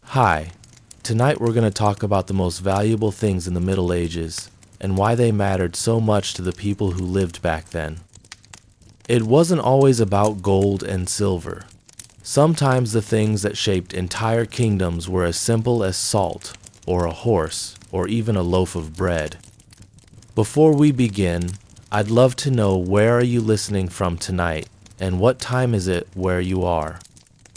Hi, tonight we're going to talk about the most valuable things in the Middle Ages and why they mattered so much to the people who lived back then. It wasn't always about gold and silver. Sometimes the things that shaped entire kingdoms were as simple as salt, or a horse, or even a loaf of bread. Before we begin, I'd love to know, where are you listening from tonight, and what time is it where you are?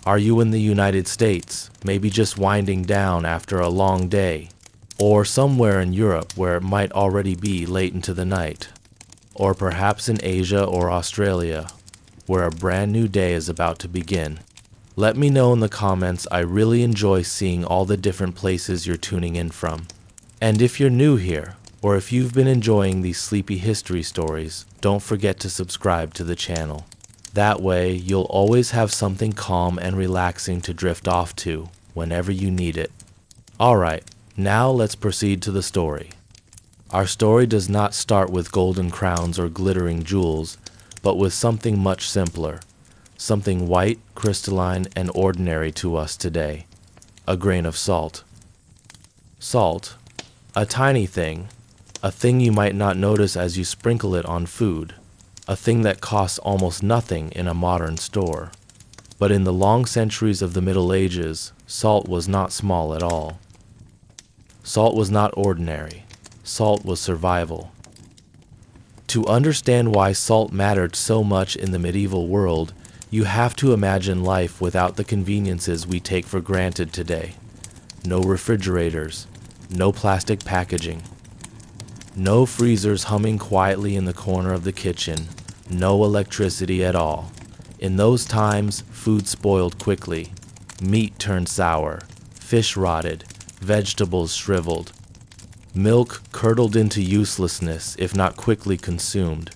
Are you in the United States, maybe just winding down after a long day? Or somewhere in Europe where it might already be late into the night? Or perhaps in Asia or Australia, where a brand new day is about to begin? Let me know in the comments. I really enjoy seeing all the different places you're tuning in from. And if you're new here, or if you've been enjoying these sleepy history stories, don't forget to subscribe to the channel. That way, you'll always have something calm and relaxing to drift off to whenever you need it. Alright, now let's proceed to the story. Our story does not start with golden crowns or glittering jewels, but with something much simpler. Something white, crystalline, and ordinary to us today. A grain of salt. Salt, a tiny thing, a thing you might not notice as you sprinkle it on food, a thing that costs almost nothing in a modern store. But in the long centuries of the Middle Ages, salt was not small at all. Salt was not ordinary. Salt was survival. To understand why salt mattered so much in the medieval world, you have to imagine life without the conveniences we take for granted today. No refrigerators, no plastic packaging, no freezers humming quietly in the corner of the kitchen, no electricity at all. In those times, food spoiled quickly. Meat turned sour, fish rotted, vegetables shriveled. Milk curdled into uselessness if not quickly consumed.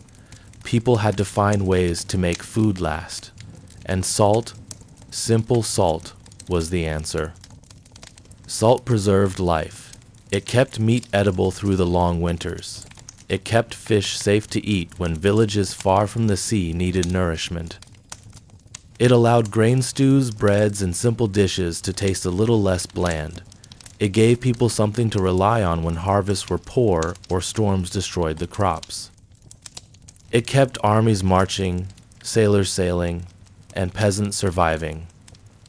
People had to find ways to make food last. And salt, simple salt, was the answer. Salt preserved life. It kept meat edible through the long winters. It kept fish safe to eat when villages far from the sea needed nourishment. It allowed grain stews, breads, and simple dishes to taste a little less bland. It gave people something to rely on when harvests were poor or storms destroyed the crops. It kept armies marching, sailors sailing, and peasants surviving.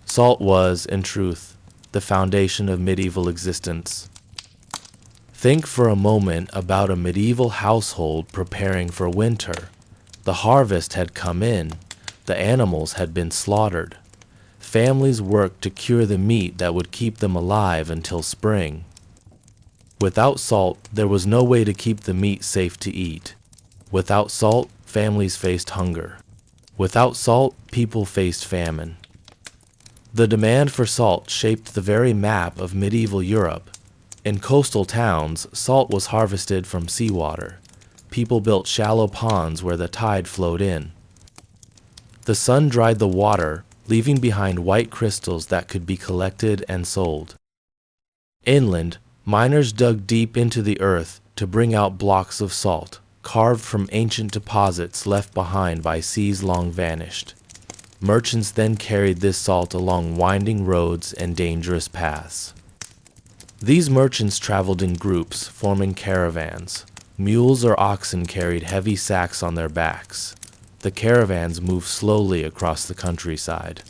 Salt was, in truth, the foundation of medieval existence. Think for a moment about a medieval household preparing for winter. The harvest had come in. The animals had been slaughtered. Families worked to cure the meat that would keep them alive until spring. Without salt, there was no way to keep the meat safe to eat. Without salt, families faced hunger. Without salt, people faced famine. The demand for salt shaped the very map of medieval Europe. In coastal towns, salt was harvested from seawater. People built shallow ponds where the tide flowed in. The sun dried the water, leaving behind white crystals that could be collected and sold. Inland, miners dug deep into the earth to bring out blocks of salt, carved from ancient deposits left behind by seas long vanished. Merchants then carried this salt along winding roads and dangerous paths. These merchants traveled in groups, forming caravans. Mules or oxen carried heavy sacks on their backs. The caravans moved slowly across the countryside.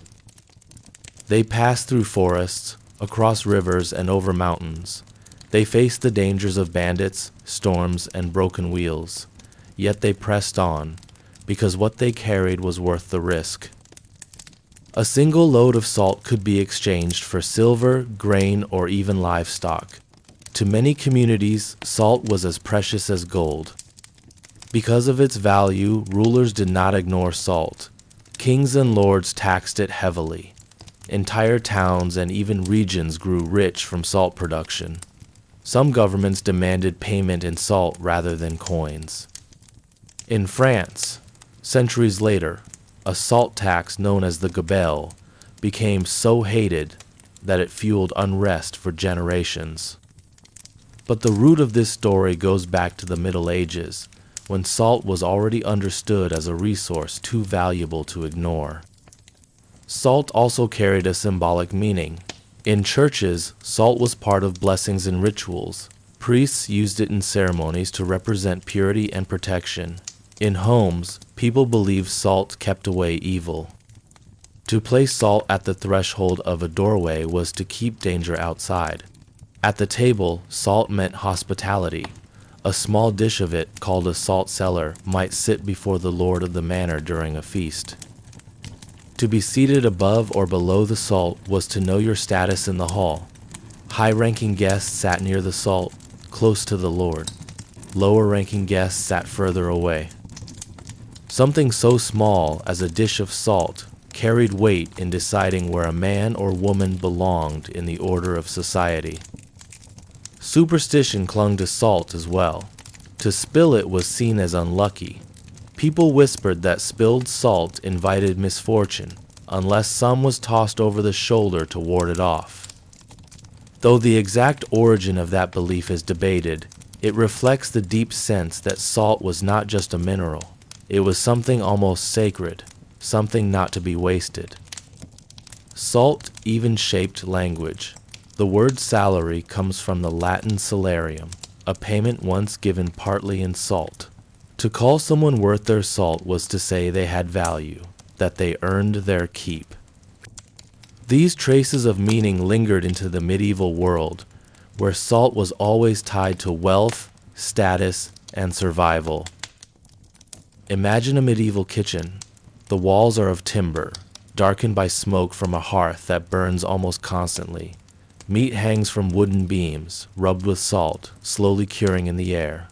They passed through forests, across rivers, and over mountains. They faced the dangers of bandits, storms, and broken wheels. Yet they pressed on, because what they carried was worth the risk. A single load of salt could be exchanged for silver, grain, or even livestock. To many communities, salt was as precious as gold. Because of its value, rulers did not ignore salt. Kings and lords taxed it heavily. Entire towns and even regions grew rich from salt production. Some governments demanded payment in salt rather than coins. In France, centuries later, a salt tax known as the gabelle became so hated that it fueled unrest for generations. But the root of this story goes back to the Middle Ages, when salt was already understood as a resource too valuable to ignore. Salt also carried a symbolic meaning. In churches, salt was part of blessings and rituals. Priests used it in ceremonies to represent purity and protection. In homes, people believed salt kept away evil. To place salt at the threshold of a doorway was to keep danger outside. At the table, salt meant hospitality. A small dish of it, called a salt cellar, might sit before the lord of the manor during a feast. To be seated above or below the salt was to know your status in the hall. High-ranking guests sat near the salt, close to the lord. Lower-ranking guests sat further away. Something so small as a dish of salt carried weight in deciding where a man or woman belonged in the order of society. Superstition clung to salt as well. To spill it was seen as unlucky. People whispered that spilled salt invited misfortune, unless some was tossed over the shoulder to ward it off. Though the exact origin of that belief is debated, it reflects the deep sense that salt was not just a mineral. It was something almost sacred, something not to be wasted. Salt even shaped language. The word salary comes from the Latin salarium, a payment once given partly in salt. To call someone worth their salt was to say they had value, that they earned their keep. These traces of meaning lingered into the medieval world, where salt was always tied to wealth, status, and survival. Imagine a medieval kitchen. The walls are of timber, darkened by smoke from a hearth that burns almost constantly. Meat hangs from wooden beams, rubbed with salt, slowly curing in the air.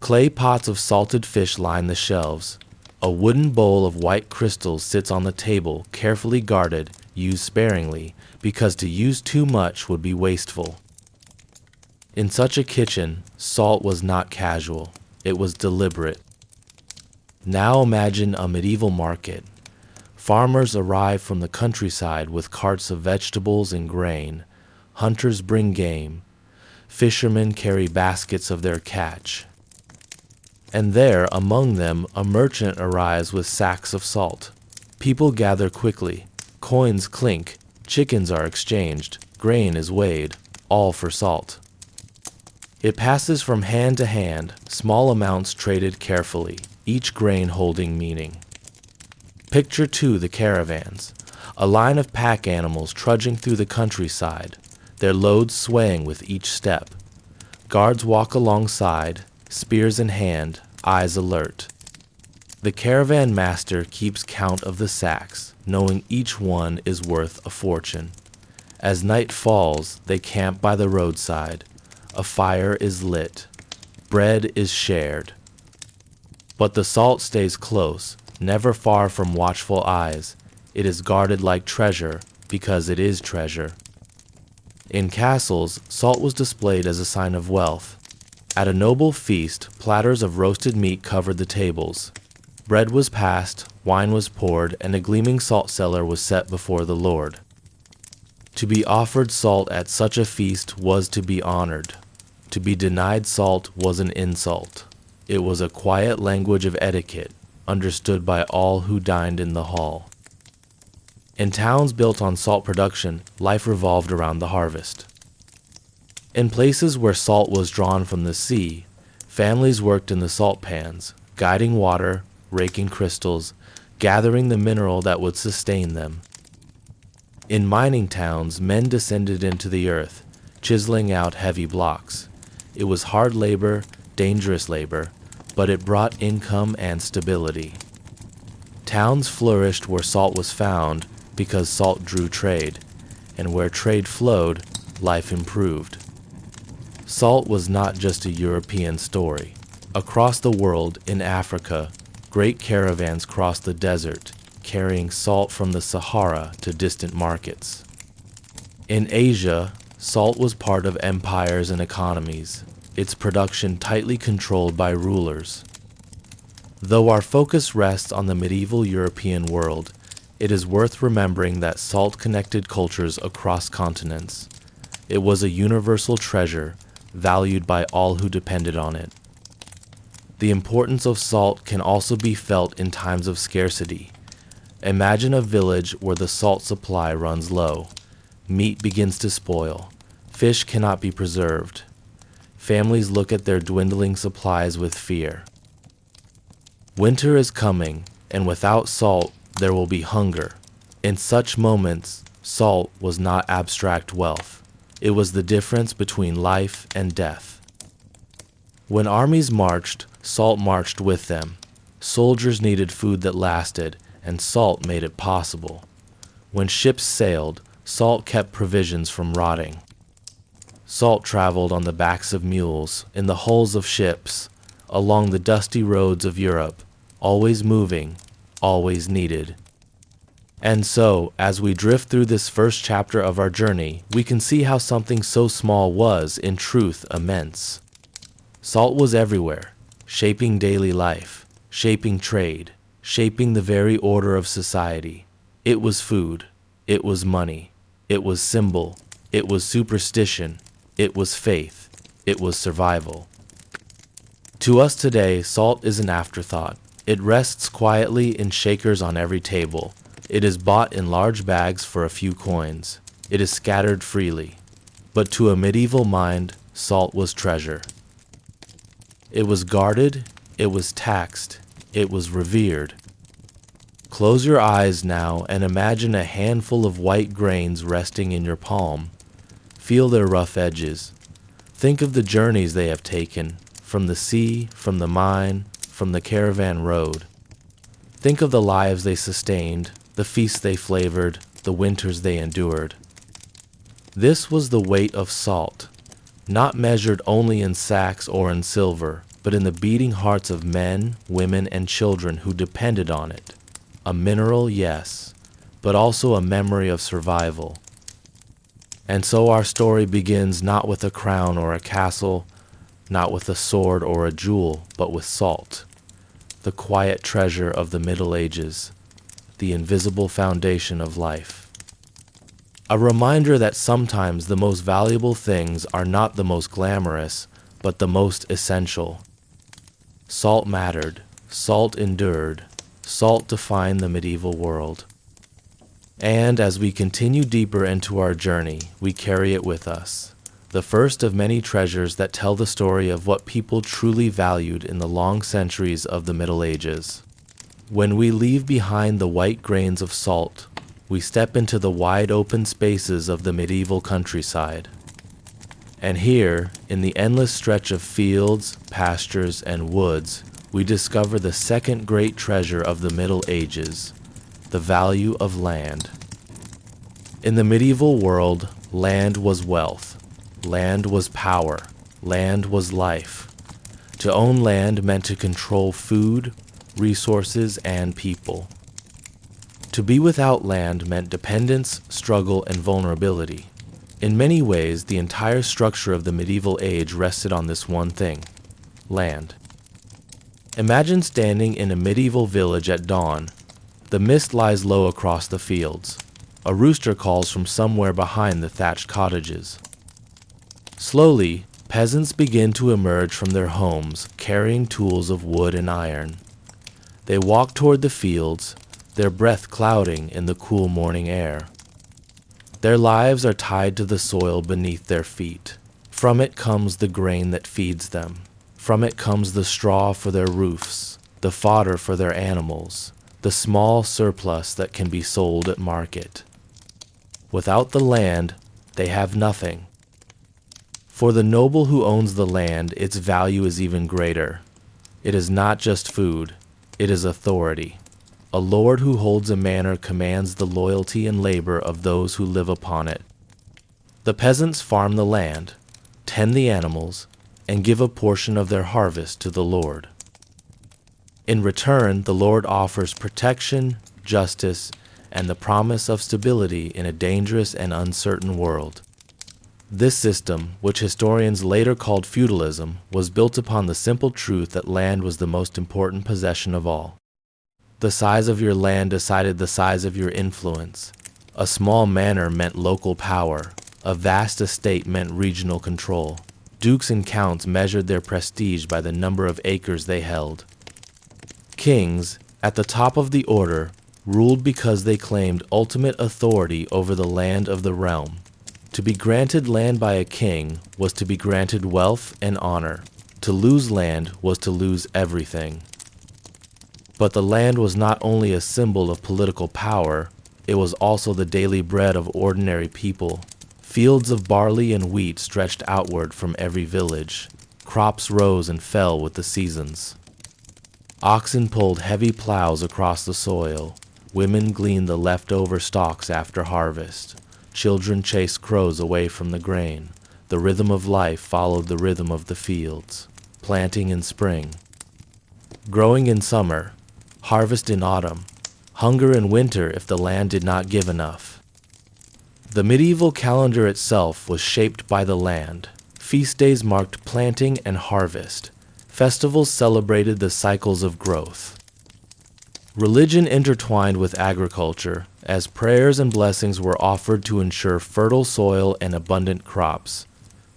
Clay pots of salted fish line the shelves. A wooden bowl of white crystals sits on the table, carefully guarded, used sparingly, because to use too much would be wasteful. In such a kitchen, salt was not casual. It was deliberate. Now imagine a medieval market. Farmers arrive from the countryside with carts of vegetables and grain. Hunters bring game. Fishermen carry baskets of their catch. And there, among them, a merchant arrives with sacks of salt. People gather quickly. Coins clink. Chickens are exchanged. Grain is weighed, all for salt. It passes from hand to hand, small amounts traded carefully, each grain holding meaning. Picture too the caravans, a line of pack animals trudging through the countryside, their loads swaying with each step. Guards walk alongside, spears in hand, eyes alert. The caravan master keeps count of the sacks, knowing each one is worth a fortune. As night falls, they camp by the roadside. A fire is lit. Bread is shared. But the salt stays close, never far from watchful eyes. It is guarded like treasure, because it is treasure. In castles, salt was displayed as a sign of wealth. At a noble feast, platters of roasted meat covered the tables. Bread was passed, wine was poured, and a gleaming salt cellar was set before the Lord. To be offered salt at such a feast was to be honored. To be denied salt was an insult. It was a quiet language of etiquette, understood by all who dined in the hall. In towns built on salt production, life revolved around the harvest. In places where salt was drawn from the sea, families worked in the salt pans, guiding water, raking crystals, gathering the mineral that would sustain them. In mining towns, men descended into the earth, chiseling out heavy blocks. It was hard labor, dangerous labor, but it brought income and stability. Towns flourished where salt was found because salt drew trade, and where trade flowed, life improved. Salt was not just a European story. Across the world, in Africa, great caravans crossed the desert, carrying salt from the Sahara to distant markets. In Asia, salt was part of empires and economies, its production tightly controlled by rulers. Though our focus rests on the medieval European world, it is worth remembering that salt connected cultures across continents. It was a universal treasure, valued by all who depended on it. The importance of salt can also be felt in times of scarcity. Imagine a village where the salt supply runs low. meat begins to spoil. Fish cannot be preserved. Families look at their dwindling supplies with fear. Winter is coming, and without salt, there will be hunger. In such moments, salt was not abstract wealth. It was the difference between life and death. When armies marched, salt marched with them. Soldiers needed food that lasted, and salt made it possible. When ships sailed, salt kept provisions from rotting. Salt traveled on the backs of mules, in the hulls of ships, along the dusty roads of Europe, always moving, always needed. And so, as we drift through this first chapter of our journey, we can see how something so small was, in truth, immense. Salt was everywhere, shaping daily life, shaping trade, shaping the very order of society. It was food, it was money, it was symbol, it was superstition, it was faith, it was survival. To us today, salt is an afterthought. It rests quietly in shakers on every table. It is bought in large bags for a few coins. It is scattered freely. But to a medieval mind, salt was treasure. It was guarded, it was taxed, it was revered. Close your eyes now and imagine a handful of white grains resting in your palm. Feel their rough edges. Think of the journeys they have taken, from the sea, from the mine, from the caravan road. Think of the lives they sustained, the feasts they flavored, the winters they endured. This was the weight of salt, not measured only in sacks or in silver, but in the beating hearts of men, women, and children who depended on it. A mineral, yes, but also a memory of survival. And so our story begins not with a crown or a castle, not with a sword or a jewel, but with salt, the quiet treasure of the Middle Ages, the invisible foundation of life. A reminder that sometimes the most valuable things are not the most glamorous, but the most essential. Salt mattered, salt endured, salt defined the medieval world. And as we continue deeper into our journey, we carry it with us, the first of many treasures that tell the story of what people truly valued in the long centuries of the Middle Ages. When we leave behind the white grains of salt, we step into the wide open spaces of the medieval countryside. And here, in the endless stretch of fields, pastures, and woods, we discover the second great treasure of the Middle Ages, the value of land. In the medieval world, land was wealth. Land was power. Land was life. To own land meant to control food, resources, and people. To be without land meant dependence, struggle, and vulnerability. In many ways, the entire structure of the medieval age rested on this one thing: land. Imagine standing in a medieval village at dawn. The mist lies low across the fields. A rooster calls from somewhere behind the thatched cottages. Slowly, peasants begin to emerge from their homes, carrying tools of wood and iron. They walk toward the fields, their breath clouding in the cool morning air. Their lives are tied to the soil beneath their feet. From it comes the grain that feeds them. From it comes the straw for their roofs, the fodder for their animals, the small surplus that can be sold at market. Without the land, they have nothing. For the noble who owns the land, its value is even greater. It is not just food, it is authority. A lord who holds a manor commands the loyalty and labor of those who live upon it. The peasants farm the land, tend the animals, and give a portion of their harvest to the Lord. In return, the Lord offers protection, justice, and the promise of stability in a dangerous and uncertain world. This system, which historians later called feudalism, was built upon the simple truth that land was the most important possession of all. The size of your land decided the size of your influence. A small manor meant local power. A vast estate meant regional control. Dukes and counts measured their prestige by the number of acres they held. Kings, at the top of the order, ruled because they claimed ultimate authority over the land of the realm. To be granted land by a king was to be granted wealth and honor. To lose land was to lose everything. But the land was not only a symbol of political power, it was also the daily bread of ordinary people. Fields of barley and wheat stretched outward from every village. Crops rose and fell with the seasons. Oxen pulled heavy plows across the soil. Women gleaned the leftover stalks after harvest. Children chased crows away from the grain. The rhythm of life followed the rhythm of the fields. Planting in spring, growing in summer, harvest in autumn, hunger in winter if the land did not give enough. The medieval calendar itself was shaped by the land. Feast days marked planting and harvest. Festivals celebrated the cycles of growth. Religion intertwined with agriculture, as prayers and blessings were offered to ensure fertile soil and abundant crops.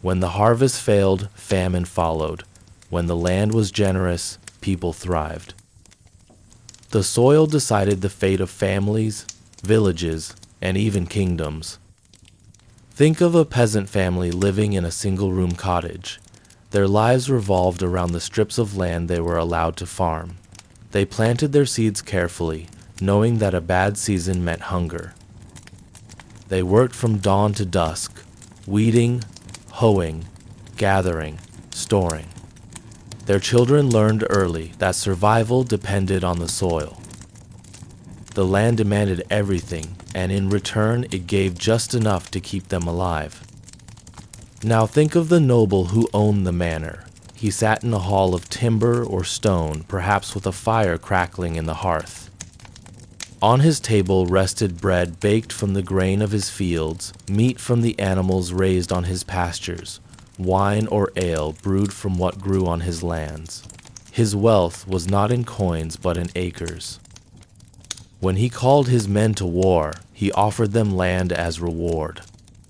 When the harvest failed, famine followed. When the land was generous, people thrived. The soil decided the fate of families, villages, and even kingdoms. Think of a peasant family living in a single-room cottage. Their lives revolved around the strips of land they were allowed to farm. They planted their seeds carefully, knowing that a bad season meant hunger. They worked from dawn to dusk, weeding, hoeing, gathering, storing. Their children learned early that survival depended on the soil. The land demanded everything, and in return it gave just enough to keep them alive. Now think of the noble who owned the manor. He sat in a hall of timber or stone, perhaps with a fire crackling in the hearth. On his table rested bread baked from the grain of his fields, meat from the animals raised on his pastures, wine or ale brewed from what grew on his lands. His wealth was not in coins but in acres. When he called his men to war, he offered them land as reward.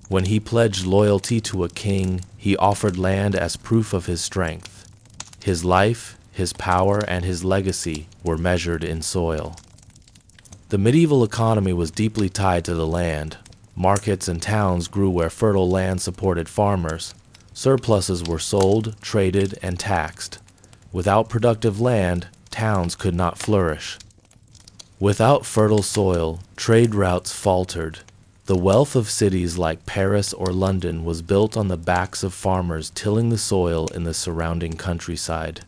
When he pledged loyalty to a king, he offered land as proof of his strength. His life, his power, and his legacy were measured in soil. The medieval economy was deeply tied to the land. Markets and towns grew where fertile land supported farmers. Surpluses were sold, traded, and taxed. Without productive land, towns could not flourish. Without fertile soil, trade routes faltered. The wealth of cities like Paris or London was built on the backs of farmers tilling the soil in the surrounding countryside.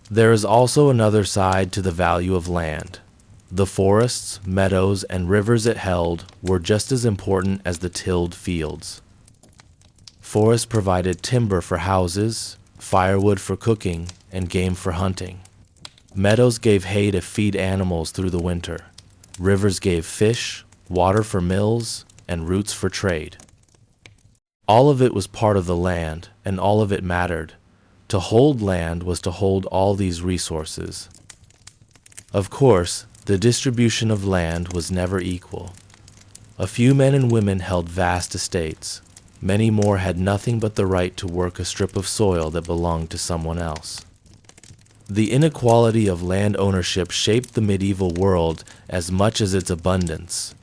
There is also another side to the value of land. The forests, meadows, and rivers it held were just as important as the tilled fields. Forests provided timber for houses, firewood for cooking, and game for hunting. Meadows gave hay to feed animals through the winter. Rivers gave fish, water for mills, and roots for trade. All of it was part of the land, and all of it mattered. To hold land was to hold all these resources. Of course, the distribution of land was never equal. A few men and women held vast estates. Many more had nothing but the right to work a strip of soil that belonged to someone else. The inequality of land ownership shaped the medieval world as much as its abundance.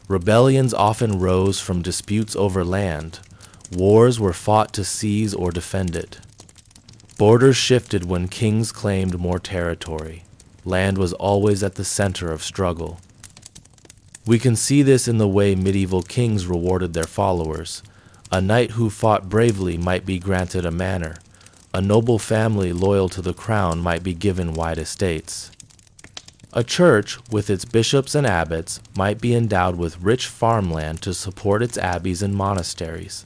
Rebellions often rose from disputes over land. Wars were fought to seize or defend it. Borders shifted when kings claimed more territory. Land was always at the center of struggle. We can see this in the way medieval kings rewarded their followers. A knight who fought bravely might be granted a manor. A noble family loyal to the crown might be given wide estates. A church, with its bishops and abbots, might be endowed with rich farmland to support its abbeys and monasteries.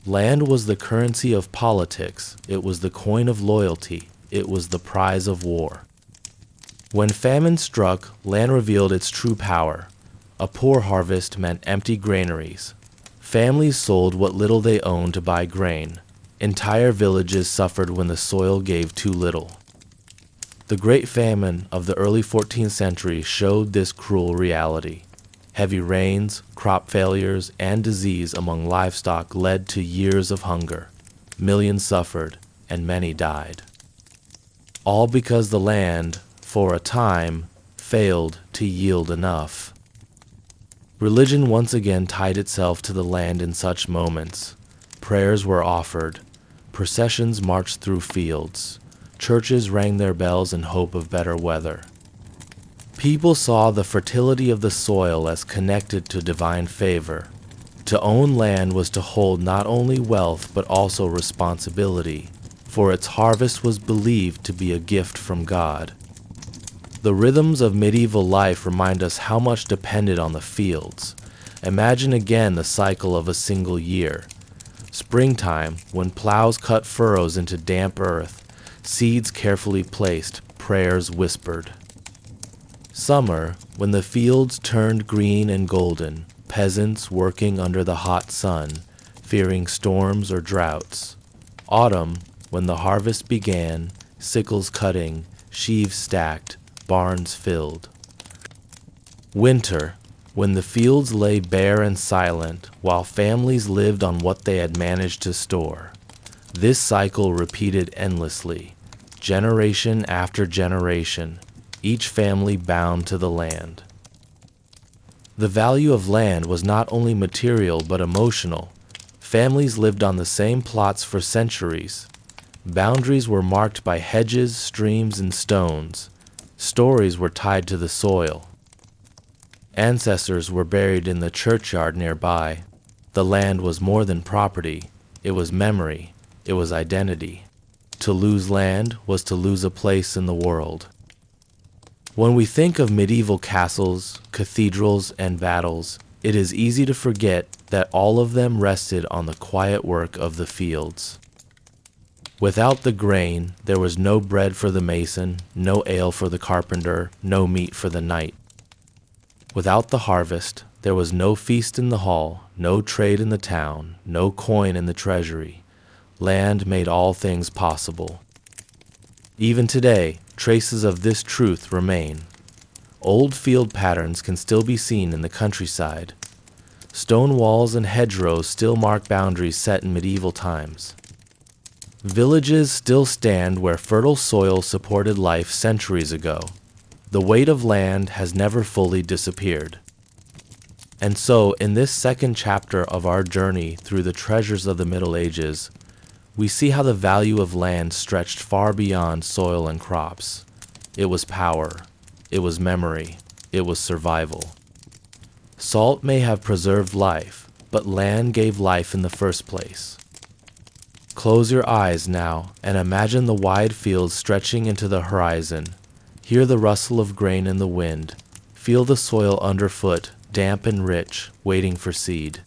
Land was the currency of politics, it was the coin of loyalty, it was the prize of war. When famine struck, land revealed its true power. A poor harvest meant empty granaries. Families sold what little they owned to buy grain. Entire villages suffered when the soil gave too little. The Great Famine of the early 14th century showed this cruel reality. Heavy rains, crop failures, and disease among livestock led to years of hunger. Millions suffered, and many died. All because the land, for a time, failed to yield enough. Religion once again tied itself to the land in such moments. Prayers were offered. Processions marched through fields. Churches rang their bells in hope of better weather. People saw the fertility of the soil as connected to divine favor. To own land was to hold not only wealth but also responsibility, for its harvest was believed to be a gift from God. The rhythms of medieval life remind us how much depended on the fields. Imagine again the cycle of a single year. Springtime, when plows cut furrows into damp earth, seeds carefully placed, prayers whispered. Summer, when the fields turned green and golden, peasants working under the hot sun, fearing storms or droughts. Autumn, when the harvest began, sickles cutting, sheaves stacked, barns filled. Winter, when the fields lay bare and silent, while families lived on what they had managed to store. This cycle repeated endlessly, generation after generation, each family bound to the land. The value of land was not only material but emotional. Families lived on the same plots for centuries. Boundaries were marked by hedges, streams, and stones. Stories were tied to the soil. Ancestors were buried in the churchyard nearby. The land was more than property. It was memory. It was identity. To lose land was to lose a place in the world. When we think of medieval castles, cathedrals, and battles, it is easy to forget that all of them rested on the quiet work of the fields. Without the grain, there was no bread for the mason, no ale for the carpenter, no meat for the knight. Without the harvest, there was no feast in the hall, no trade in the town, no coin in the treasury. Land made all things possible. Even today, traces of this truth remain. Old field patterns can still be seen in the countryside. Stone walls and hedgerows still mark boundaries set in medieval times. Villages still stand where fertile soil supported life centuries ago. The weight of land has never fully disappeared. And so, in this second chapter of our journey through the treasures of the Middle Ages, we see how the value of land stretched far beyond soil and crops. It was power. It was memory. It was survival. Salt may have preserved life, but land gave life in the first place. Close your eyes now and imagine the wide fields stretching into the horizon. Hear the rustle of grain in the wind. Feel the soil underfoot, damp and rich, waiting for seed.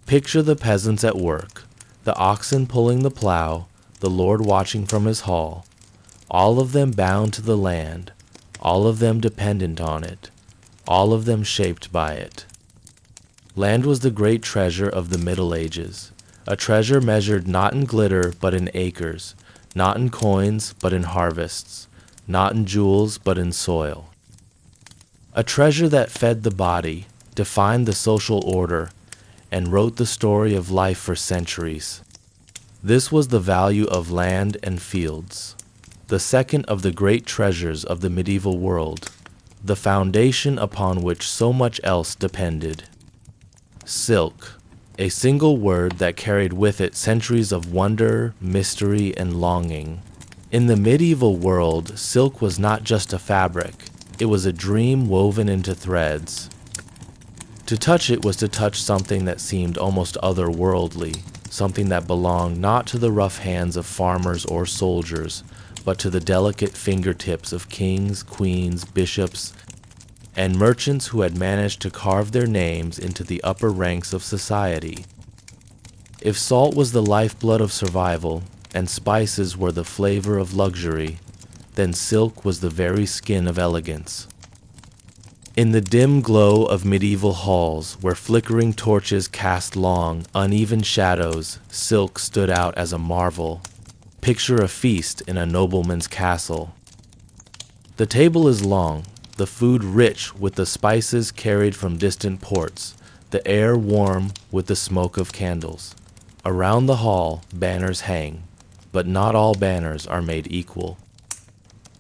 Picture the peasants at work, the oxen pulling the plow, the Lord watching from his hall, all of them bound to the land, all of them dependent on it, all of them shaped by it. Land was the great treasure of the Middle Ages, a treasure measured not in glitter but in acres, not in coins but in harvests, not in jewels but in soil. A treasure that fed the body, defined the social order, and wrote the story of life for centuries. This was the value of land and fields, the second of the great treasures of the medieval world, the foundation upon which so much else depended. Silk, a single word that carried with it centuries of wonder, mystery, and longing. In the medieval world, silk was not just a fabric, it was a dream woven into threads. To touch it was to touch something that seemed almost otherworldly, something that belonged not to the rough hands of farmers or soldiers, but to the delicate fingertips of kings, queens, bishops, and merchants who had managed to carve their names into the upper ranks of society. If salt was the lifeblood of survival, and spices were the flavor of luxury, then silk was the very skin of elegance. In the dim glow of medieval halls, where flickering torches cast long, uneven shadows, silk stood out as a marvel. Picture a feast in a nobleman's castle. The table is long, the food rich with the spices carried from distant ports, the air warm with the smoke of candles. Around the hall, banners hang, but not all banners are made equal.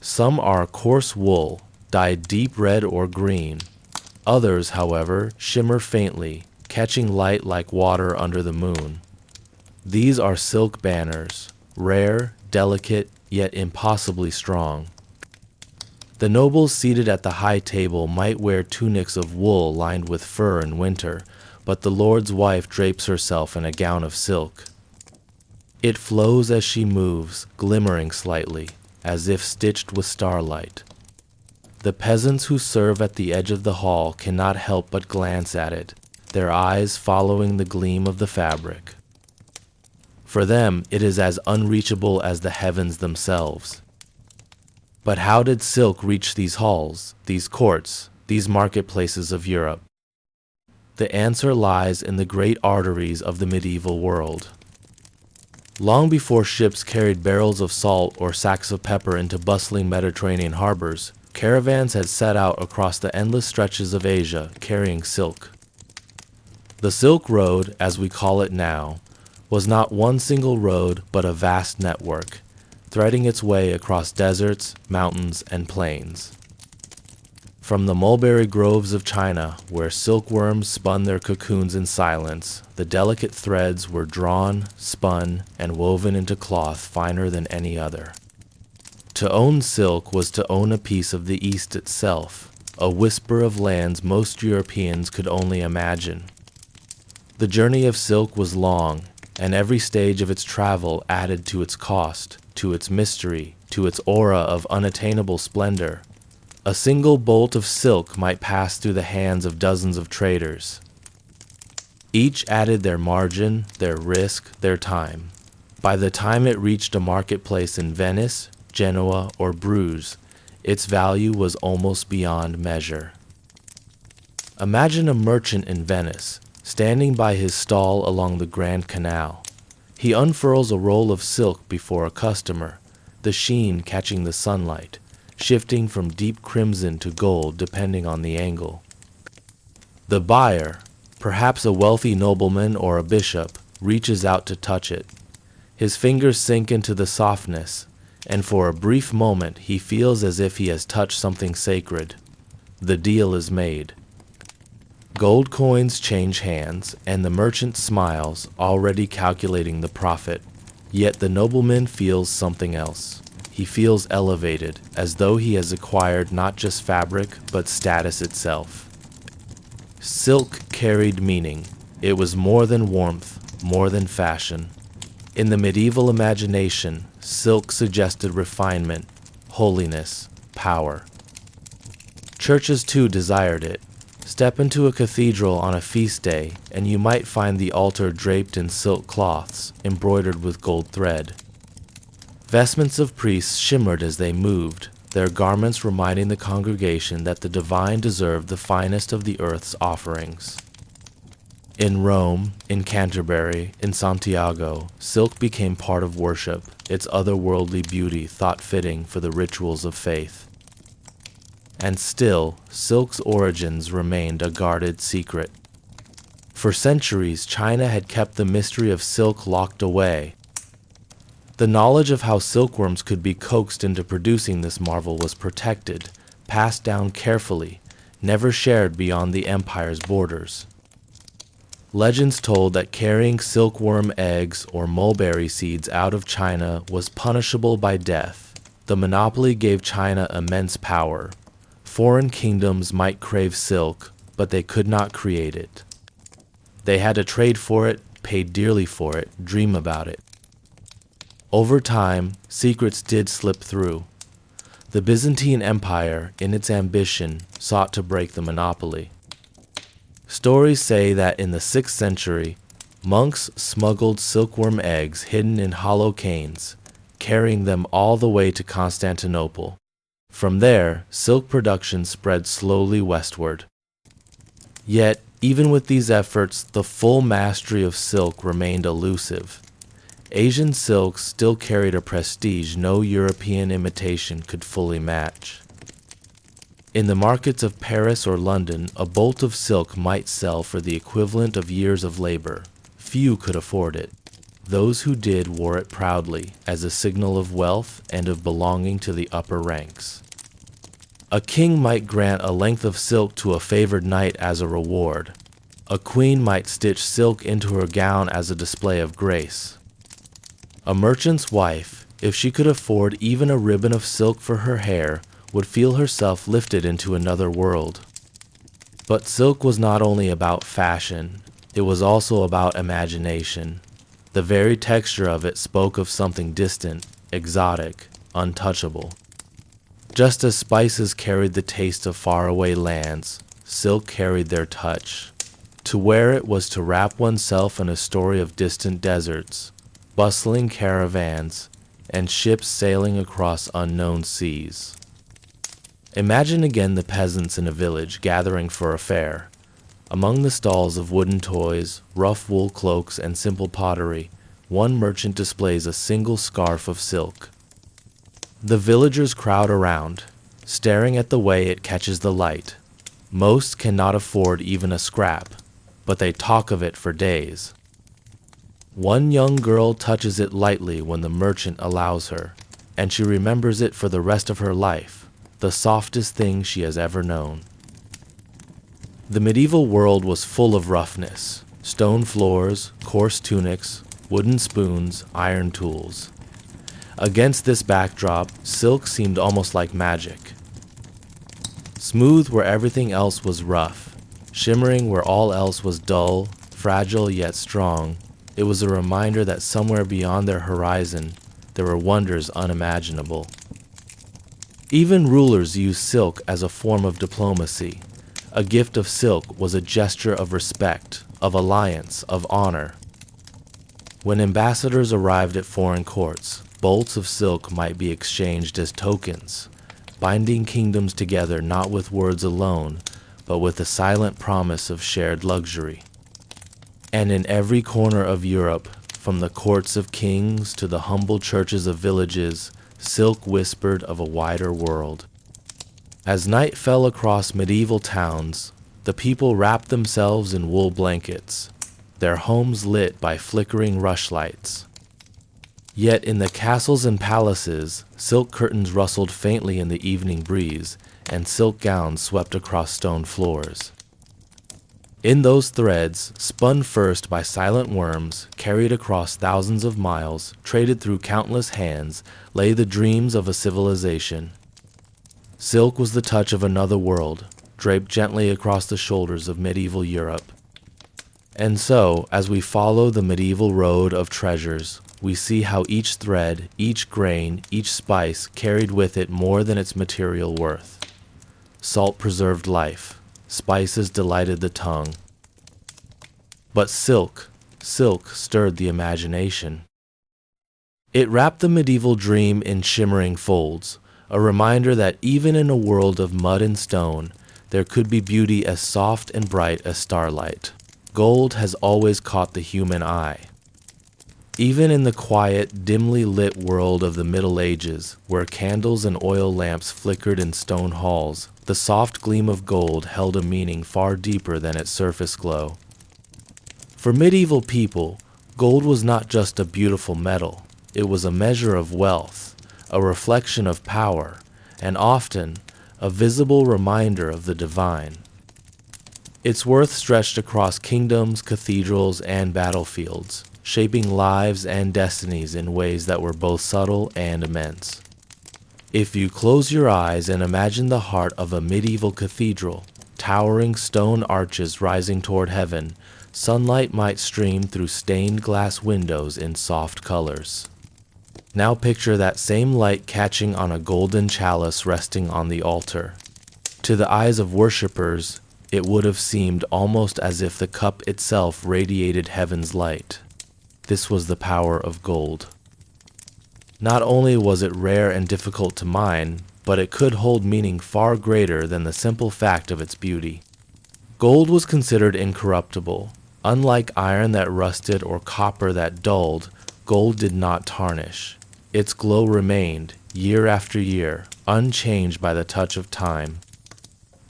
Some are coarse wool, dyed deep red or green. Others, however, shimmer faintly, catching light like water under the moon. These are silk banners, rare, delicate, yet impossibly strong. The nobles seated at the high table might wear tunics of wool lined with fur in winter, but the lord's wife drapes herself in a gown of silk. It flows as she moves, glimmering slightly, as if stitched with starlight. The peasants who serve at the edge of the hall cannot help but glance at it, their eyes following the gleam of the fabric. For them, it is as unreachable as the heavens themselves. But how did silk reach these halls, these courts, these marketplaces of Europe? The answer lies in the great arteries of the medieval world. Long before ships carried barrels of salt or sacks of pepper into bustling Mediterranean harbors, caravans had set out across the endless stretches of Asia carrying silk. The Silk Road, as we call it now, was not one single road but a vast network, threading its way across deserts, mountains, and plains. From the mulberry groves of China, where silkworms spun their cocoons in silence, the delicate threads were drawn, spun, and woven into cloth finer than any other. To own silk was to own a piece of the East itself, a whisper of lands most Europeans could only imagine. The journey of silk was long, and every stage of its travel added to its cost, to its mystery, to its aura of unattainable splendor. A single bolt of silk might pass through the hands of dozens of traders. Each added their margin, their risk, their time. By the time it reached a marketplace in Venice, Genoa, or Bruges, its value was almost beyond measure. Imagine a merchant in Venice, standing by his stall along the Grand Canal. He unfurls a roll of silk before a customer, the sheen catching the sunlight, shifting from deep crimson to gold depending on the angle. The buyer, perhaps a wealthy nobleman or a bishop, reaches out to touch it. His fingers sink into the softness, and for a brief moment he feels as if he has touched something sacred. The deal is made. Gold coins change hands, and the merchant smiles, already calculating the profit. Yet the nobleman feels something else. He feels elevated, as though he has acquired not just fabric, but status itself. Silk carried meaning. It was more than warmth, more than fashion. In the medieval imagination, silk suggested refinement, holiness, power. Churches too desired it. Step into a cathedral on a feast day, and you might find the altar draped in silk cloths, embroidered with gold thread. Vestments of priests shimmered as they moved, their garments reminding the congregation that the divine deserved the finest of the earth's offerings. In Rome, in Canterbury, in Santiago, silk became part of worship, its otherworldly beauty thought fitting for the rituals of faith. And still, silk's origins remained a guarded secret. For centuries, China had kept the mystery of silk locked away. The knowledge of how silkworms could be coaxed into producing this marvel was protected, passed down carefully, never shared beyond the empire's borders. Legends told that carrying silkworm eggs or mulberry seeds out of China was punishable by death. The monopoly gave China immense power. Foreign kingdoms might crave silk, but they could not create it. They had to trade for it, pay dearly for it, dream about it. Over time, secrets did slip through. The Byzantine Empire, in its ambition, sought to break the monopoly. Stories say that in the 6th century, monks smuggled silkworm eggs hidden in hollow canes, carrying them all the way to Constantinople. From there, silk production spread slowly westward. Yet, even with these efforts, the full mastery of silk remained elusive. Asian silks still carried a prestige no European imitation could fully match. In the markets of Paris or London, a bolt of silk might sell for the equivalent of years of labor. Few could afford it. Those who did wore it proudly, as a signal of wealth and of belonging to the upper ranks. A king might grant a length of silk to a favored knight as a reward. A queen might stitch silk into her gown as a display of grace. A merchant's wife, if she could afford even a ribbon of silk for her hair, would feel herself lifted into another world. But silk was not only about fashion, it was also about imagination. The very texture of it spoke of something distant, exotic, untouchable. Just as spices carried the taste of faraway lands, silk carried their touch. To wear it was to wrap oneself in a story of distant deserts, bustling caravans, and ships sailing across unknown seas. Imagine again the peasants in a village gathering for a fair. Among the stalls of wooden toys, rough wool cloaks, and simple pottery, one merchant displays a single scarf of silk. The villagers crowd around, staring at the way it catches the light. Most cannot afford even a scrap, but they talk of it for days. One young girl touches it lightly when the merchant allows her, and she remembers it for the rest of her life, the softest thing she has ever known. The medieval world was full of roughness: stone floors, coarse tunics, wooden spoons, iron tools. Against this backdrop, silk seemed almost like magic. Smooth where everything else was rough, shimmering where all else was dull, fragile yet strong, it was a reminder that somewhere beyond their horizon, there were wonders unimaginable. Even rulers used silk as a form of diplomacy. A gift of silk was a gesture of respect, of alliance, of honor. When ambassadors arrived at foreign courts, bolts of silk might be exchanged as tokens, binding kingdoms together not with words alone, but with the silent promise of shared luxury. And in every corner of Europe, from the courts of kings to the humble churches of villages, silk whispered of a wider world. As night fell across medieval towns, the people wrapped themselves in wool blankets, their homes lit by flickering rushlights. Yet in the castles and palaces, silk curtains rustled faintly in the evening breeze, and silk gowns swept across stone floors. In those threads, spun first by silent worms, carried across thousands of miles, traded through countless hands, lay the dreams of a civilization. Silk was the touch of another world, draped gently across the shoulders of medieval Europe. And so, as we follow the medieval road of treasures, we see how each thread, each grain, each spice carried with it more than its material worth. Salt preserved life. Spices delighted the tongue. But silk stirred the imagination. It wrapped the medieval dream in shimmering folds, a reminder that even in a world of mud and stone, there could be beauty as soft and bright as starlight. Gold has always caught the human eye. Even in the quiet, dimly lit world of the Middle Ages, where candles and oil lamps flickered in stone halls, the soft gleam of gold held a meaning far deeper than its surface glow. For medieval people, gold was not just a beautiful metal. It was a measure of wealth, a reflection of power, and often a visible reminder of the divine. Its worth stretched across kingdoms, cathedrals, and battlefields, shaping lives and destinies in ways that were both subtle and immense. If you close your eyes and imagine the heart of a medieval cathedral, towering stone arches rising toward heaven, sunlight might stream through stained glass windows in soft colors. Now picture that same light catching on a golden chalice resting on the altar. To the eyes of worshippers, it would have seemed almost as if the cup itself radiated heaven's light. This was the power of gold. Not only was it rare and difficult to mine, but it could hold meaning far greater than the simple fact of its beauty. Gold was considered incorruptible. Unlike iron that rusted or copper that dulled, gold did not tarnish. Its glow remained, year after year, unchanged by the touch of time.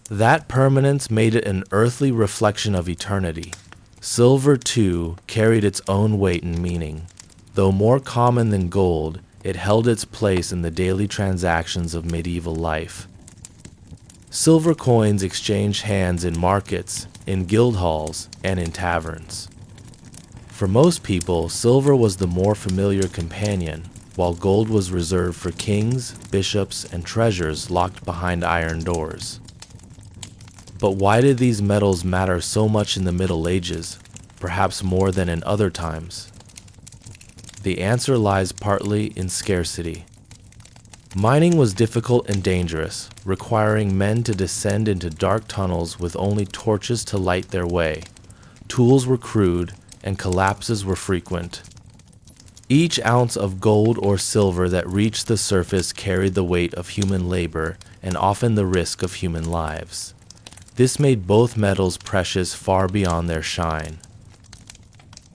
That permanence made it an earthly reflection of eternity. Silver, too, carried its own weight and meaning. Though more common than gold, it held its place in the daily transactions of medieval life. Silver coins exchanged hands in markets, in guild halls, and in taverns. For most people, silver was the more familiar companion, while gold was reserved for kings, bishops, and treasures locked behind iron doors. But why did these metals matter so much in the Middle Ages, perhaps more than in other times? The answer lies partly in scarcity. Mining was difficult and dangerous, requiring men to descend into dark tunnels with only torches to light their way. Tools were crude, and collapses were frequent. Each ounce of gold or silver that reached the surface carried the weight of human labor and often the risk of human lives. This made both metals precious far beyond their shine.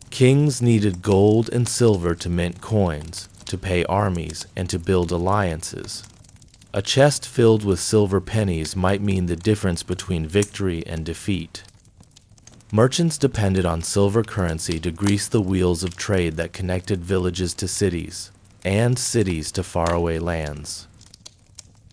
Kings needed gold and silver to mint coins, to pay armies, and to build alliances. A chest filled with silver pennies might mean the difference between victory and defeat. Merchants depended on silver currency to grease the wheels of trade that connected villages to cities, and cities to faraway lands.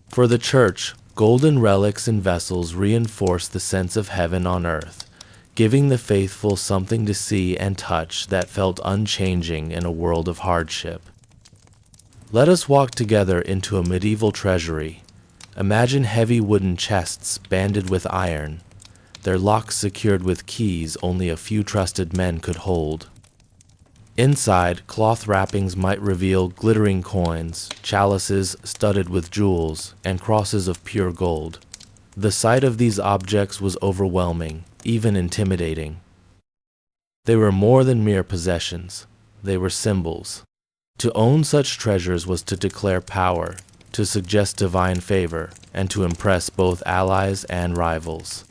For the church, golden relics and vessels reinforced the sense of heaven on earth, giving the faithful something to see and touch that felt unchanging in a world of hardship. Let us walk together into a medieval treasury. Imagine heavy wooden chests banded with iron, their locks secured with keys only a few trusted men could hold. Inside, cloth wrappings might reveal glittering coins, chalices studded with jewels, and crosses of pure gold. The sight of these objects was overwhelming, even intimidating. They were more than mere possessions. They were symbols. To own such treasures was to declare power, to suggest divine favor, and to impress both allies and rivals.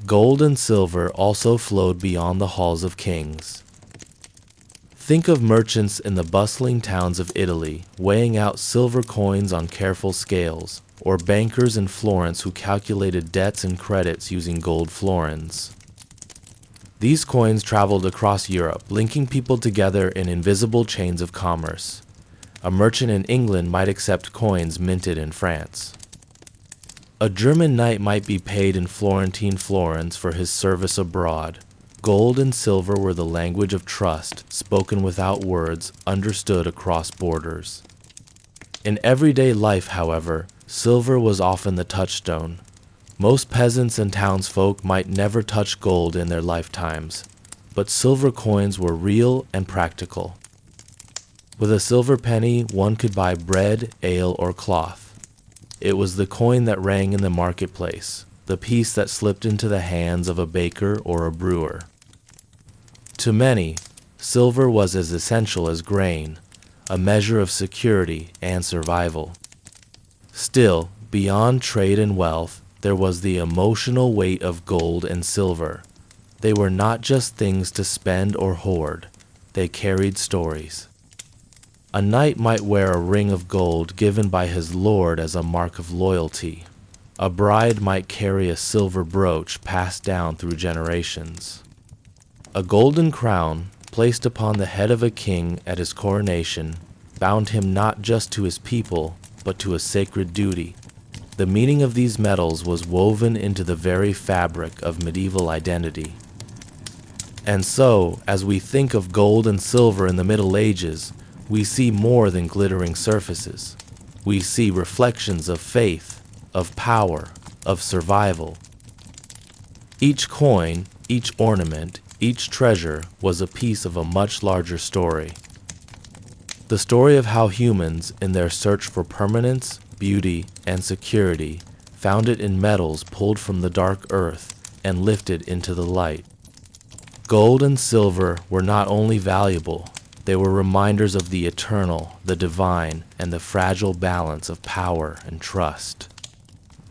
Gold and silver also flowed beyond the halls of kings. Think of merchants in the bustling towns of Italy weighing out silver coins on careful scales, or bankers in Florence who calculated debts and credits using gold florins. These coins traveled across Europe, linking people together in invisible chains of commerce. A merchant in England might accept coins minted in France. A German knight might be paid in Florentine florins for his service abroad. Gold and silver were the language of trust, spoken without words, understood across borders. In everyday life, however, silver was often the touchstone. Most peasants and townsfolk might never touch gold in their lifetimes, but silver coins were real and practical. With a silver penny, one could buy bread, ale, or cloth. It was the coin that rang in the marketplace, the piece that slipped into the hands of a baker or a brewer. To many, silver was as essential as grain, a measure of security and survival. Still, beyond trade and wealth, there was the emotional weight of gold and silver. They were not just things to spend or hoard, they carried stories. A knight might wear a ring of gold given by his lord as a mark of loyalty. A bride might carry a silver brooch passed down through generations. A golden crown, placed upon the head of a king at his coronation, bound him not just to his people, but to a sacred duty. The meaning of these metals was woven into the very fabric of medieval identity. And so, as we think of gold and silver in the Middle Ages, we see more than glittering surfaces. We see reflections of faith, of power, of survival. Each coin, each ornament, each treasure was a piece of a much larger story. The story of how humans, in their search for permanence, beauty, and security, found it in metals pulled from the dark earth and lifted into the light. Gold and silver were not only valuable, they were reminders of the eternal, the divine, and the fragile balance of power and trust.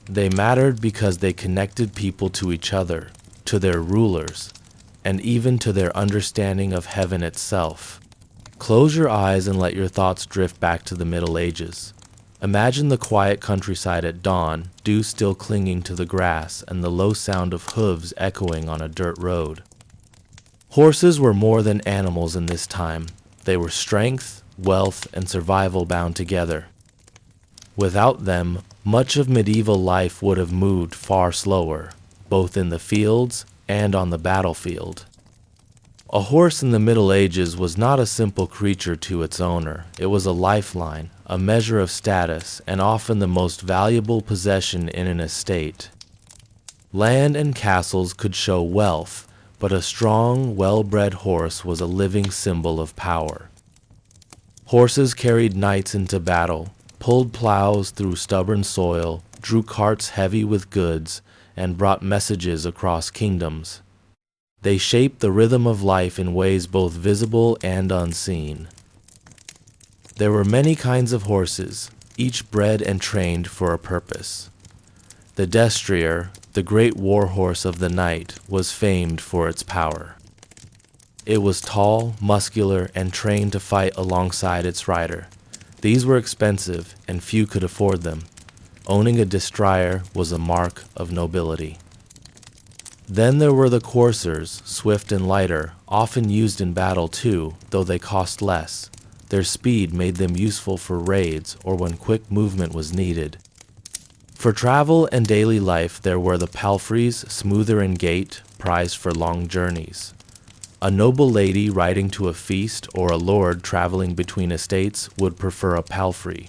They mattered because they connected people to each other, to their rulers, and even to their understanding of heaven itself. Close your eyes and let your thoughts drift back to the Middle Ages. Imagine the quiet countryside at dawn, dew still clinging to the grass, and the low sound of hooves echoing on a dirt road. Horses were more than animals in this time. They were strength, wealth, and survival bound together. Without them, Much of medieval life would have moved far slower, both in the fields and on the battlefield. A horse in the Middle Ages was not a simple creature to its owner. It was a lifeline, a measure of status, and often the most valuable possession in an estate. Land and castles could show wealth, but a strong, well-bred horse was a living symbol of power. Horses carried knights into battle, pulled plows through stubborn soil, drew carts heavy with goods, and brought messages across kingdoms. They shaped the rhythm of life in ways both visible and unseen. There were many kinds of horses, each bred and trained for a purpose. The destrier, the great war horse of the night, was famed for its power. It was tall, muscular, and trained to fight alongside its rider. These were expensive, and few could afford them. Owning a destrier was a mark of nobility. Then there were the coursers, swift and lighter, often used in battle too, though they cost less. Their speed made them useful for raids or when quick movement was needed. For travel and daily life there were the palfreys, smoother in gait, prized for long journeys. A noble lady riding to a feast or a lord traveling between estates would prefer a palfrey.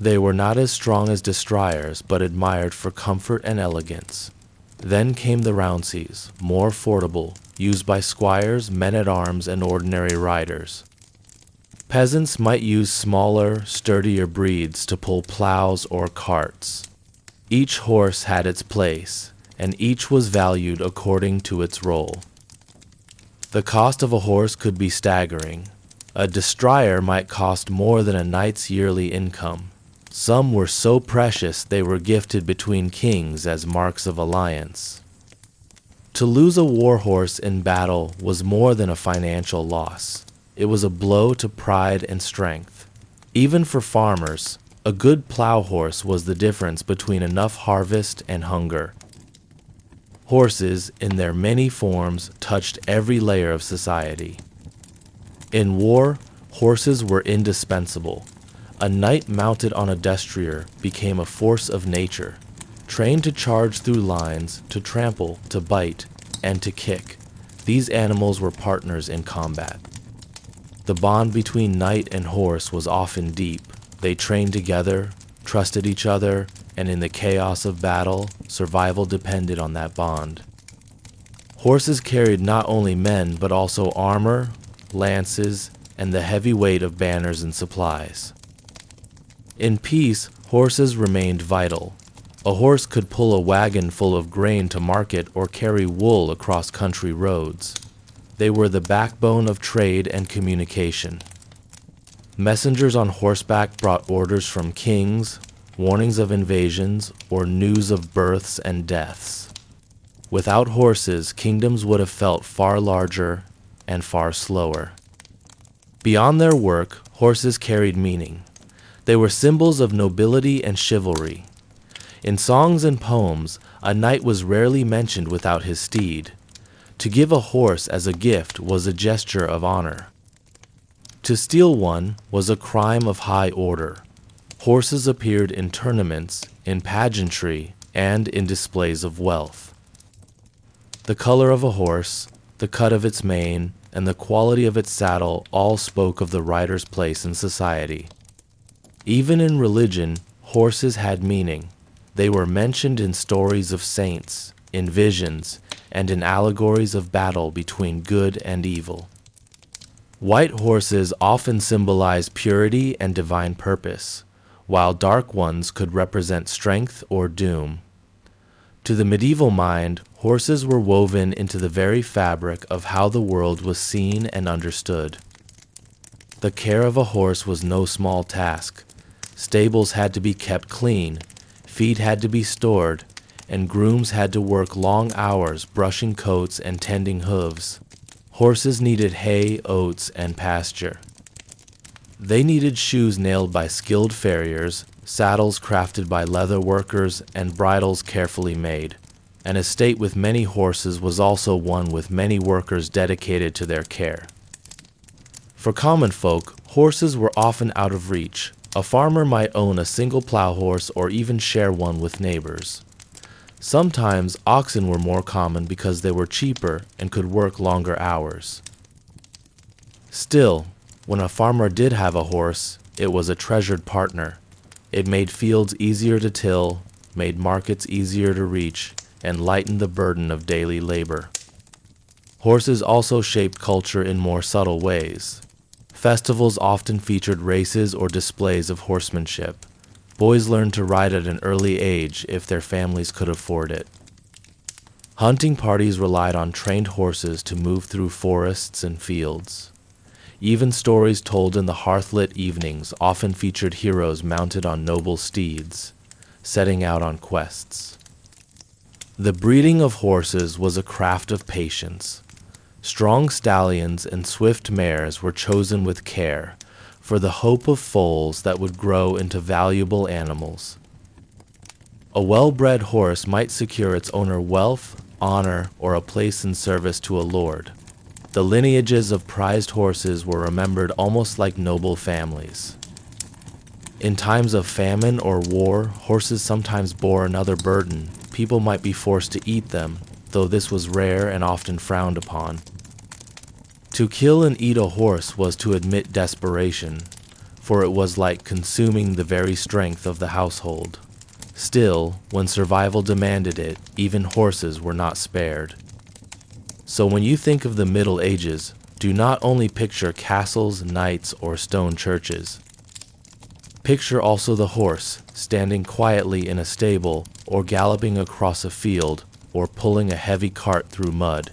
They were not as strong as destriers, but admired for comfort and elegance. Then came the rounceys, more affordable, used by squires, men-at-arms, and ordinary riders. Peasants might use smaller, sturdier breeds to pull plows or carts. Each horse had its place, and each was valued according to its role. The cost of a horse could be staggering. A destrier might cost more than a knight's yearly income. Some were so precious they were gifted between kings as marks of alliance. To lose a war horse in battle was more than a financial loss. It was a blow to pride and strength. Even for farmers, a good plow horse was the difference between enough harvest and hunger. Horses, in their many forms, touched every layer of society. In war, horses were indispensable. A knight mounted on a destrier became a force of nature, trained to charge through lines, to trample, to bite, and to kick. These animals were partners in combat. The bond between knight and horse was often deep. They trained together, trusted each other, and in the chaos of battle, survival depended on that bond. Horses carried not only men, but also armor, lances, and the heavy weight of banners and supplies. In peace, horses remained vital. A horse could pull a wagon full of grain to market or carry wool across country roads. They were the backbone of trade and communication. Messengers on horseback brought orders from kings, warnings of invasions, or news of births and deaths. Without horses, kingdoms would have felt far larger and far slower. Beyond their work, horses carried meaning. They were symbols of nobility and chivalry. In songs and poems, a knight was rarely mentioned without his steed. To give a horse as a gift was a gesture of honor. To steal one was a crime of high order. Horses appeared in tournaments, in pageantry, and in displays of wealth. The color of a horse, the cut of its mane, and the quality of its saddle all spoke of the rider's place in society. Even in religion, horses had meaning. They were mentioned in stories of saints, in visions, and in allegories of battle between good and evil. White horses often symbolized purity and divine purpose, while dark ones could represent strength or doom. To the medieval mind, horses were woven into the very fabric of how the world was seen and understood. The care of a horse was no small task. Stables had to be kept clean, feed had to be stored, and grooms had to work long hours brushing coats and tending hooves. Horses needed hay, oats, and pasture. They needed shoes nailed by skilled farriers, saddles crafted by leather workers, and bridles carefully made. An estate with many horses was also one with many workers dedicated to their care. For common folk, horses were often out of reach. A farmer might own a single plow horse or even share one with neighbors. Sometimes oxen were more common because they were cheaper and could work longer hours. Still, when a farmer did have a horse, it was a treasured partner. It made fields easier to till, made markets easier to reach, and lightened the burden of daily labor. Horses also shaped culture in more subtle ways. Festivals often featured races or displays of horsemanship. Boys learned to ride at an early age if their families could afford it. Hunting parties relied on trained horses to move through forests and fields. Even stories told in the hearth-lit evenings often featured heroes mounted on noble steeds, setting out on quests. The breeding of horses was a craft of patience. Strong stallions and swift mares were chosen with care, for the hope of foals that would grow into valuable animals. A well-bred horse might secure its owner wealth, honor, or a place in service to a lord. The lineages of prized horses were remembered almost like noble families. In times of famine or war, horses sometimes bore another burden. People might be forced to eat them, though this was rare and often frowned upon. To kill and eat a horse was to admit desperation, for it was like consuming the very strength of the household. Still, when survival demanded it, even horses were not spared. So when you think of the Middle Ages, do not only picture castles, knights, or stone churches. Picture also the horse, standing quietly in a stable, or galloping across a field, or pulling a heavy cart through mud.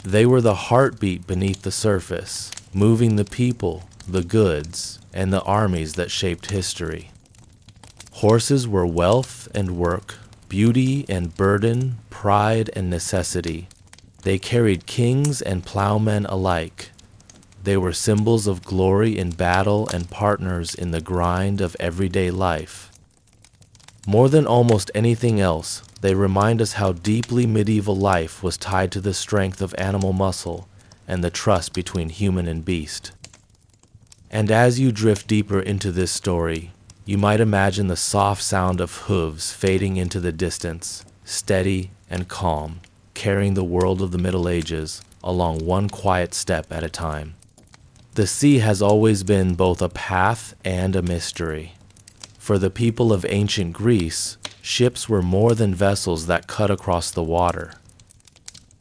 They were the heartbeat beneath the surface, moving the people, the goods, and the armies that shaped history. Horses were wealth and work, beauty and burden, pride and necessity. They carried kings and plowmen alike. They were symbols of glory in battle and partners in the grind of everyday life. More than almost anything else, they remind us how deeply medieval life was tied to the strength of animal muscle and the trust between human and beast. And as you drift deeper into this story, you might imagine the soft sound of hooves fading into the distance, steady and calm, carrying the world of the Middle Ages along one quiet step at a time. The sea has always been both a path and a mystery. For the people of ancient Greece, ships were more than vessels that cut across the water.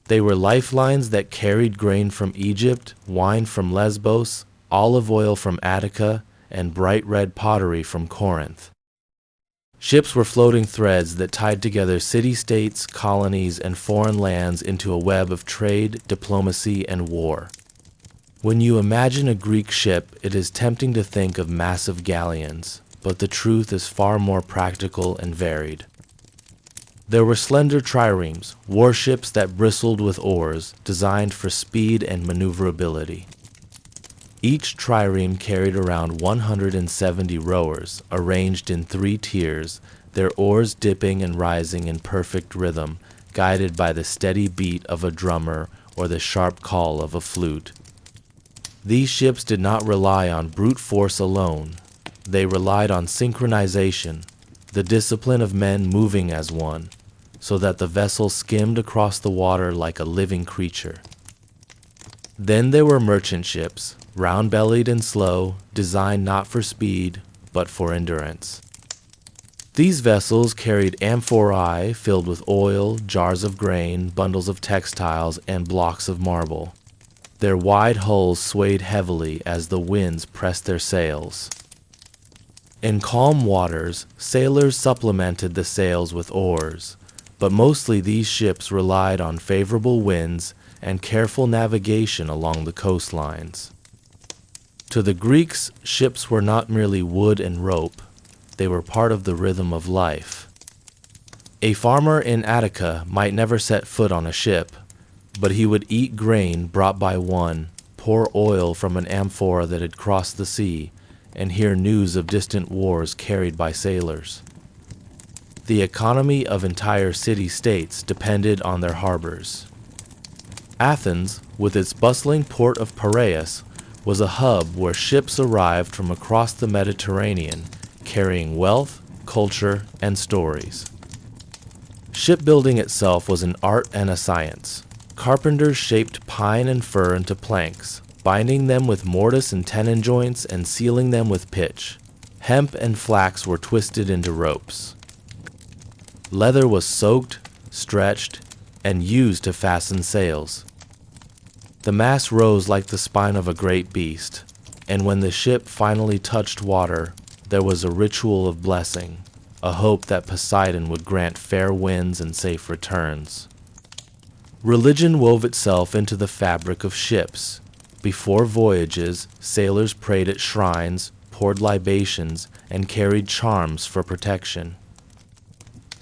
They were lifelines that carried grain from Egypt, wine from Lesbos, olive oil from Attica, and bright red pottery from Corinth. Ships were floating threads that tied together city-states, colonies, and foreign lands into a web of trade, diplomacy, and war. When you imagine a Greek ship, it is tempting to think of massive galleons, but the truth is far more practical and varied. There were slender triremes, warships that bristled with oars, designed for speed and maneuverability. Each trireme carried around 170 rowers, arranged in 3 tiers, their oars dipping and rising in perfect rhythm, guided by the steady beat of a drummer or the sharp call of a flute. These ships did not rely on brute force alone. They relied on synchronization, the discipline of men moving as one, so that the vessel skimmed across the water like a living creature. Then there were merchant ships, round-bellied and slow, designed not for speed, but for endurance. These vessels carried amphorae filled with oil, jars of grain, bundles of textiles, and blocks of marble. Their wide hulls swayed heavily as the winds pressed their sails. In calm waters, sailors supplemented the sails with oars, but mostly these ships relied on favorable winds and careful navigation along the coastlines. To the Greeks, ships were not merely wood and rope, they were part of the rhythm of life. A farmer in Attica might never set foot on a ship, but he would eat grain brought by one, pour oil from an amphora that had crossed the sea, and hear news of distant wars carried by sailors. The economy of entire city-states depended on their harbors. Athens, with its bustling port of Piraeus, was a hub where ships arrived from across the Mediterranean, carrying wealth, culture, and stories. Shipbuilding itself was an art and a science. Carpenters shaped pine and fir into planks, binding them with mortise and tenon joints and sealing them with pitch. Hemp and flax were twisted into ropes. Leather was soaked, stretched, and used to fasten sails. The mast rose like the spine of a great beast, and when the ship finally touched water, there was a ritual of blessing, a hope that Poseidon would grant fair winds and safe returns. Religion wove itself into the fabric of ships. Before voyages, sailors prayed at shrines, poured libations, and carried charms for protection.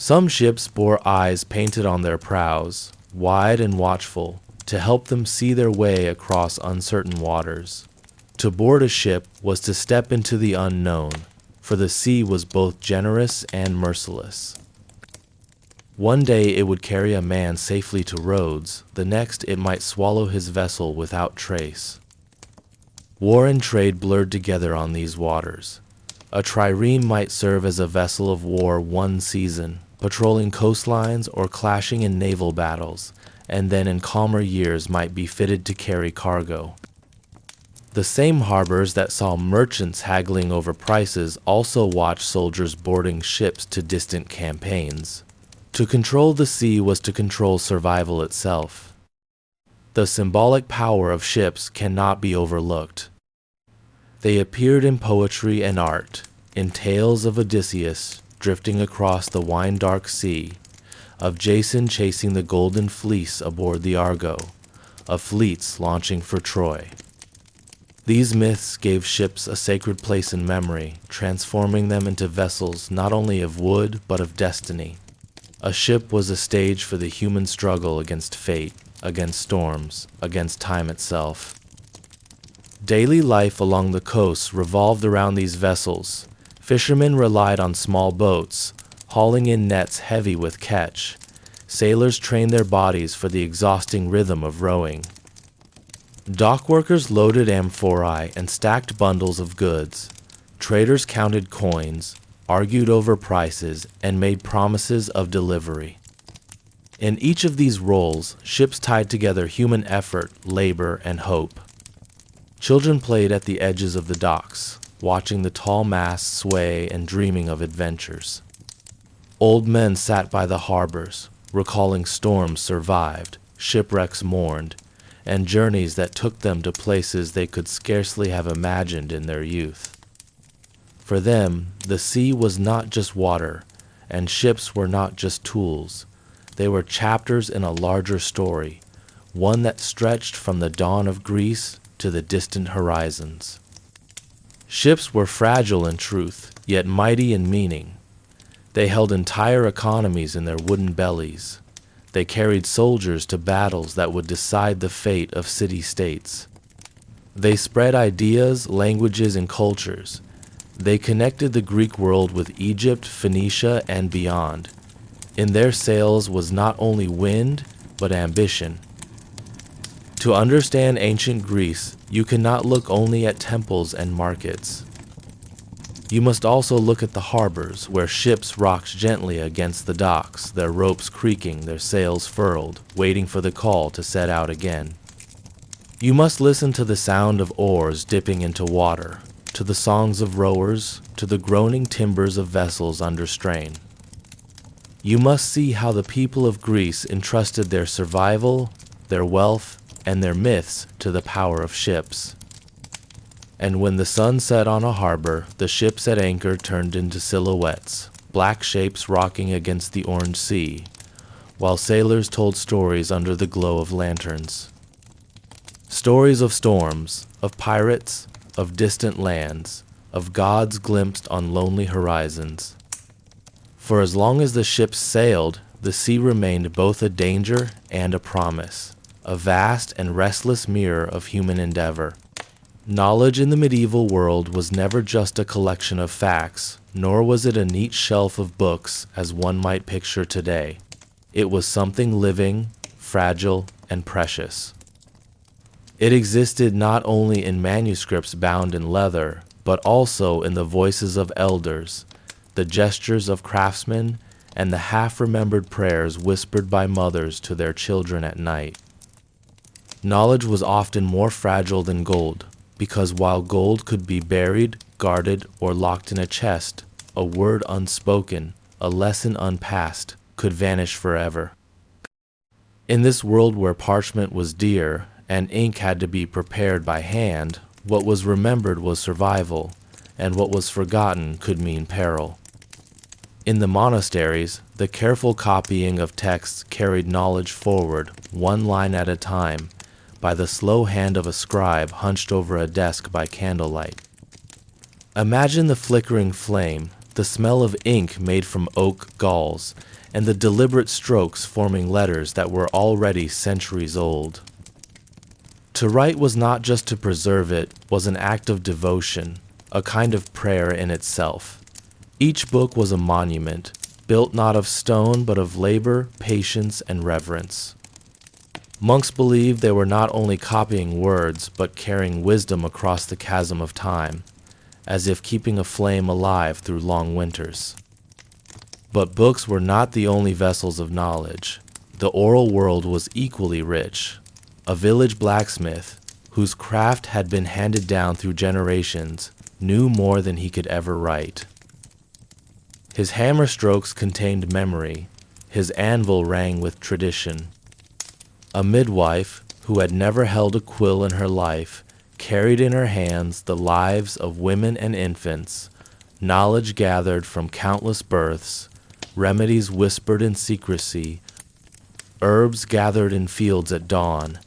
Some ships bore eyes painted on their prows, wide and watchful, to help them see their way across uncertain waters. To board a ship was to step into the unknown, for the sea was both generous and merciless. One day it would carry a man safely to Rhodes, the next it might swallow his vessel without trace. War and trade blurred together on these waters. A trireme might serve as a vessel of war one season, patrolling coastlines or clashing in naval battles, and then in calmer years might be fitted to carry cargo. The same harbors that saw merchants haggling over prices also watched soldiers boarding ships to distant campaigns. To control the sea was to control survival itself. The symbolic power of ships cannot be overlooked. They appeared in poetry and art, in tales of Odysseus drifting across the wine-dark sea, of Jason chasing the golden fleece aboard the Argo, of fleets launching for Troy. These myths gave ships a sacred place in memory, transforming them into vessels not only of wood but of destiny. A ship was a stage for the human struggle against fate, against storms, against time itself. Daily life along the coasts revolved around these vessels. Fishermen relied on small boats, hauling in nets heavy with catch. Sailors trained their bodies for the exhausting rhythm of rowing. Dockworkers loaded amphorae and stacked bundles of goods. Traders counted coins, argued over prices, and made promises of delivery. In each of these roles, ships tied together human effort, labor, and hope. Children played at the edges of the docks, watching the tall masts sway and dreaming of adventures. Old men sat by the harbors, recalling storms survived, shipwrecks mourned, and journeys that took them to places they could scarcely have imagined in their youth. For them, the sea was not just water, and ships were not just tools. They were chapters in a larger story, one that stretched from the dawn of Greece to the distant horizons. Ships were fragile in truth, yet mighty in meaning. They held entire economies in their wooden bellies. They carried soldiers to battles that would decide the fate of city-states. They spread ideas, languages, and cultures. They connected the Greek world with Egypt, Phoenicia, and beyond. In their sails was not only wind, but ambition. To understand ancient Greece, you cannot look only at temples and markets. You must also look at the harbors, where ships rocked gently against the docks, their ropes creaking, their sails furled, waiting for the call to set out again. You must listen to the sound of oars dipping into water, to the songs of rowers, to the groaning timbers of vessels under strain. You must see how the people of Greece entrusted their survival, their wealth, and their myths to the power of ships. And when the sun set on a harbor, the ships at anchor turned into silhouettes, black shapes rocking against the orange sea, while sailors told stories under the glow of lanterns. Stories of storms, of pirates, of distant lands, of gods glimpsed on lonely horizons. For as long as the ships sailed, the sea remained both a danger and a promise, a vast and restless mirror of human endeavor. Knowledge in the medieval world was never just a collection of facts, nor was it a neat shelf of books as one might picture today. It was something living, fragile, and precious. It existed not only in manuscripts bound in leather, but also in the voices of elders, the gestures of craftsmen, and the half-remembered prayers whispered by mothers to their children at night. Knowledge was often more fragile than gold, because while gold could be buried, guarded, or locked in a chest, a word unspoken, a lesson unpassed, could vanish forever. In this world where parchment was dear, and ink had to be prepared by hand, what was remembered was survival, and what was forgotten could mean peril. In the monasteries, the careful copying of texts carried knowledge forward, one line at a time, by the slow hand of a scribe hunched over a desk by candlelight. Imagine the flickering flame, the smell of ink made from oak galls, and the deliberate strokes forming letters that were already centuries old. To write was not just to preserve it, was an act of devotion, a kind of prayer in itself. Each book was a monument, built not of stone but of labor, patience, and reverence. Monks believed they were not only copying words, but carrying wisdom across the chasm of time, as if keeping a flame alive through long winters. But books were not the only vessels of knowledge. The oral world was equally rich. A village blacksmith, whose craft had been handed down through generations, knew more than he could ever write. His hammer strokes contained memory. His anvil rang with tradition. A midwife, who had never held a quill in her life, carried in her hands the lives of women and infants, knowledge gathered from countless births, remedies whispered in secrecy, herbs gathered in fields at dawn.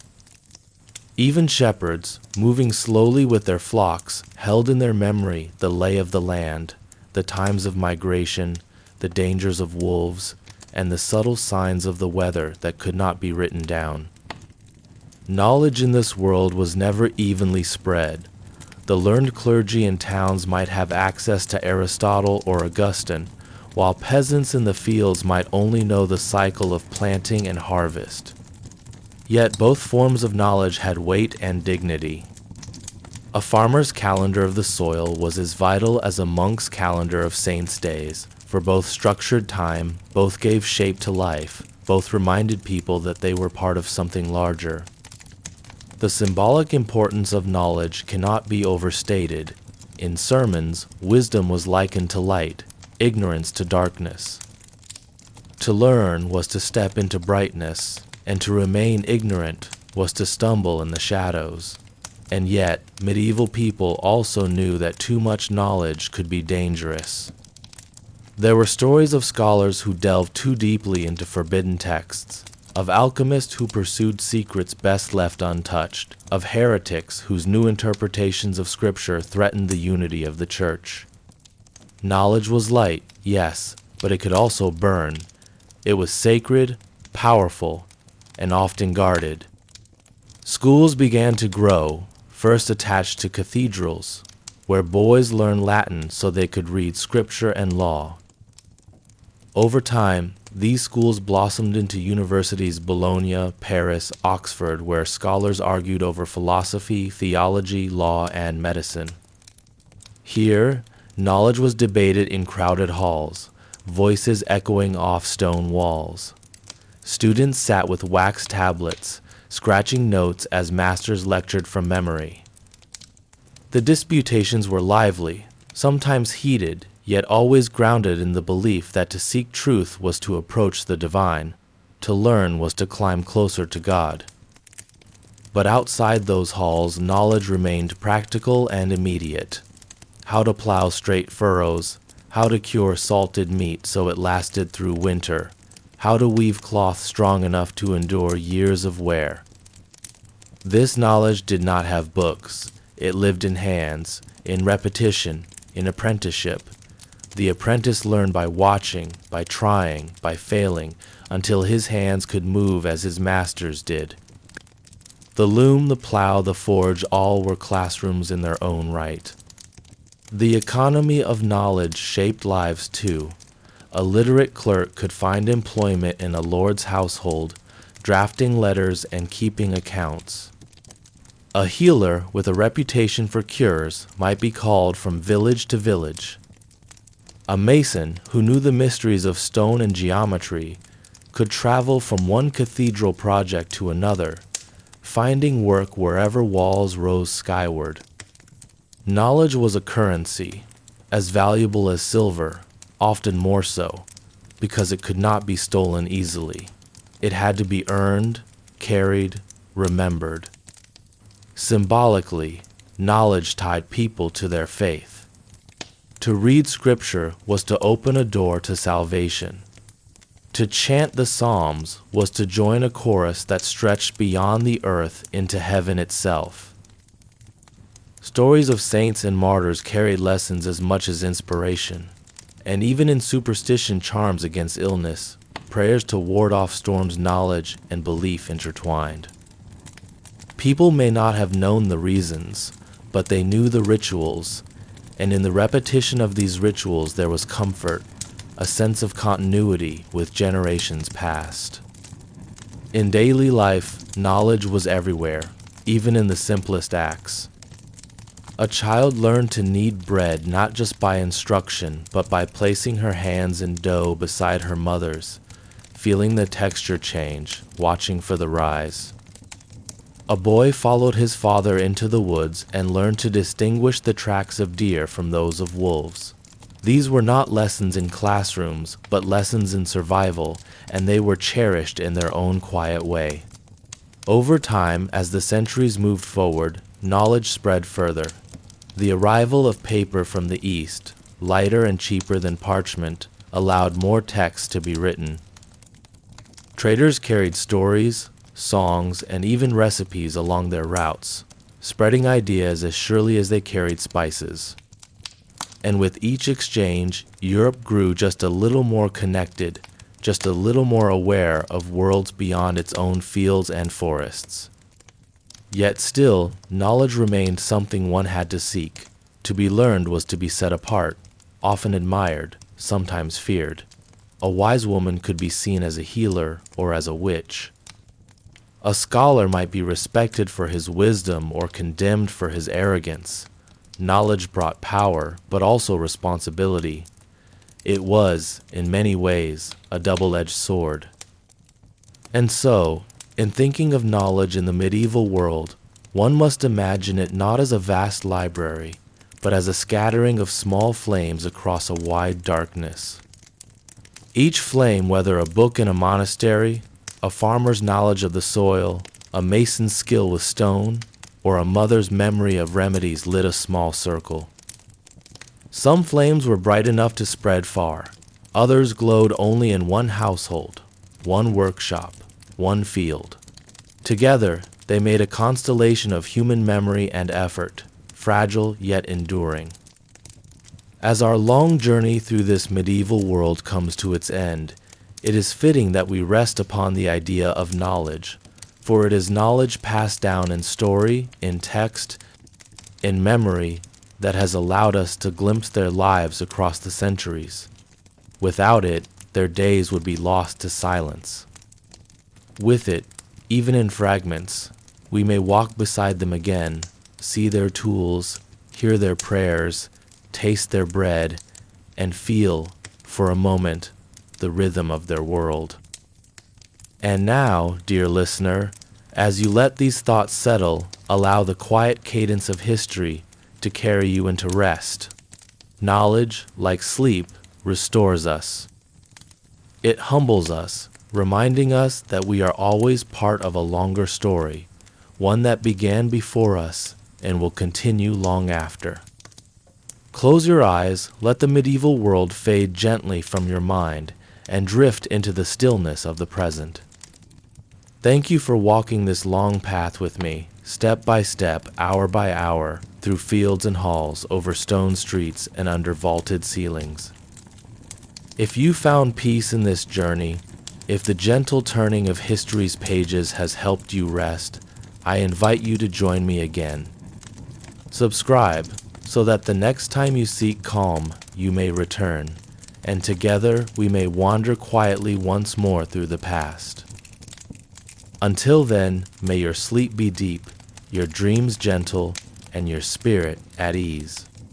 Even shepherds, moving slowly with their flocks, held in their memory the lay of the land, the times of migration, the dangers of wolves, and the subtle signs of the weather that could not be written down. Knowledge in this world was never evenly spread. The learned clergy in towns might have access to Aristotle or Augustine, while peasants in the fields might only know the cycle of planting and harvest. Yet both forms of knowledge had weight and dignity. A farmer's calendar of the soil was as vital as a monk's calendar of saints' days, for both structured time, both gave shape to life, both reminded people that they were part of something larger. The symbolic importance of knowledge cannot be overstated. In sermons, wisdom was likened to light, ignorance to darkness. To learn was to step into brightness, and to remain ignorant was to stumble in the shadows. And yet, medieval people also knew that too much knowledge could be dangerous. There were stories of scholars who delved too deeply into forbidden texts, of alchemists who pursued secrets best left untouched, of heretics whose new interpretations of Scripture threatened the unity of the Church. Knowledge was light, yes, but it could also burn. It was sacred, powerful, and often guarded. Schools began to grow, first attached to cathedrals, where boys learned Latin so they could read Scripture and law. Over time, these schools blossomed into universities Bologna, Paris, Oxford, where scholars argued over philosophy, theology, law, and medicine. Here, knowledge was debated in crowded halls, voices echoing off stone walls. Students sat with wax tablets, scratching notes as masters lectured from memory. The disputations were lively, sometimes heated, yet always grounded in the belief that to seek truth was to approach the divine, to learn was to climb closer to God. But outside those halls, knowledge remained practical and immediate. How to plow straight furrows, how to cure salted meat so it lasted through winter, how to weave cloth strong enough to endure years of wear. This knowledge did not have books. It lived in hands, in repetition, in apprenticeship. The apprentice learned by watching, by trying, by failing, until his hands could move as his master's did. The loom, the plow, the forge, all were classrooms in their own right. The economy of knowledge shaped lives too. A literate clerk could find employment in a lord's household, drafting letters and keeping accounts. A healer with a reputation for cures might be called from village to village. A mason who knew the mysteries of stone and geometry could travel from one cathedral project to another, finding work wherever walls rose skyward. Knowledge was a currency, as valuable as silver, often more so, because it could not be stolen easily. It had to be earned, carried, remembered. Symbolically, knowledge tied people to their faith. To read scripture was to open a door to salvation. To chant the Psalms was to join a chorus that stretched beyond the earth into heaven itself. Stories of saints and martyrs carried lessons as much as inspiration, and even in superstition charms against illness, prayers to ward off storms, knowledge and belief intertwined. People may not have known the reasons, but they knew the rituals, and in the repetition of these rituals there was comfort, a sense of continuity with generations past. In daily life, knowledge was everywhere, even in the simplest acts. A child learned to knead bread not just by instruction, but by placing her hands in dough beside her mother's, feeling the texture change, watching for the rise. A boy followed his father into the woods and learned to distinguish the tracks of deer from those of wolves. These were not lessons in classrooms, but lessons in survival, and they were cherished in their own quiet way. Over time, as the centuries moved forward, knowledge spread further. The arrival of paper from the East, lighter and cheaper than parchment, allowed more text to be written. Traders carried stories, songs, and even recipes along their routes, spreading ideas as surely as they carried spices. And with each exchange, Europe grew just a little more connected, just a little more aware of worlds beyond its own fields and forests. Yet still, knowledge remained something one had to seek. To be learned was to be set apart, often admired, sometimes feared. A wise woman could be seen as a healer or as a witch. A scholar might be respected for his wisdom or condemned for his arrogance. Knowledge brought power, but also responsibility. It was, in many ways, a double-edged sword. And so, in thinking of knowledge in the medieval world, one must imagine it not as a vast library, but as a scattering of small flames across a wide darkness. Each flame, whether a book in a monastery, a farmer's knowledge of the soil, a mason's skill with stone, or a mother's memory of remedies, lit a small circle. Some flames were bright enough to spread far. Others glowed only in one household, one workshop, one field. Together, they made a constellation of human memory and effort, fragile yet enduring. As our long journey through this medieval world comes to its end, it is fitting that we rest upon the idea of knowledge, for it is knowledge passed down in story, in text, in memory, that has allowed us to glimpse their lives across the centuries. Without it, their days would be lost to silence. With it, even in fragments, we may walk beside them again, see their tools, hear their prayers, taste their bread, and feel, for a moment, the rhythm of their world. And now, dear listener, as you let these thoughts settle, allow the quiet cadence of history to carry you into rest. Knowledge, like sleep, restores us. It humbles us, reminding us that we are always part of a longer story, one that began before us and will continue long after. Close your eyes, let the medieval world fade gently from your mind, and drift into the stillness of the present. Thank you for walking this long path with me, step by step, hour by hour, through fields and halls, over stone streets, and under vaulted ceilings. If you found peace in this journey, if the gentle turning of history's pages has helped you rest, I invite you to join me again. Subscribe, so that the next time you seek calm, you may return, and together we may wander quietly once more through the past. Until then, may your sleep be deep, your dreams gentle, and your spirit at ease.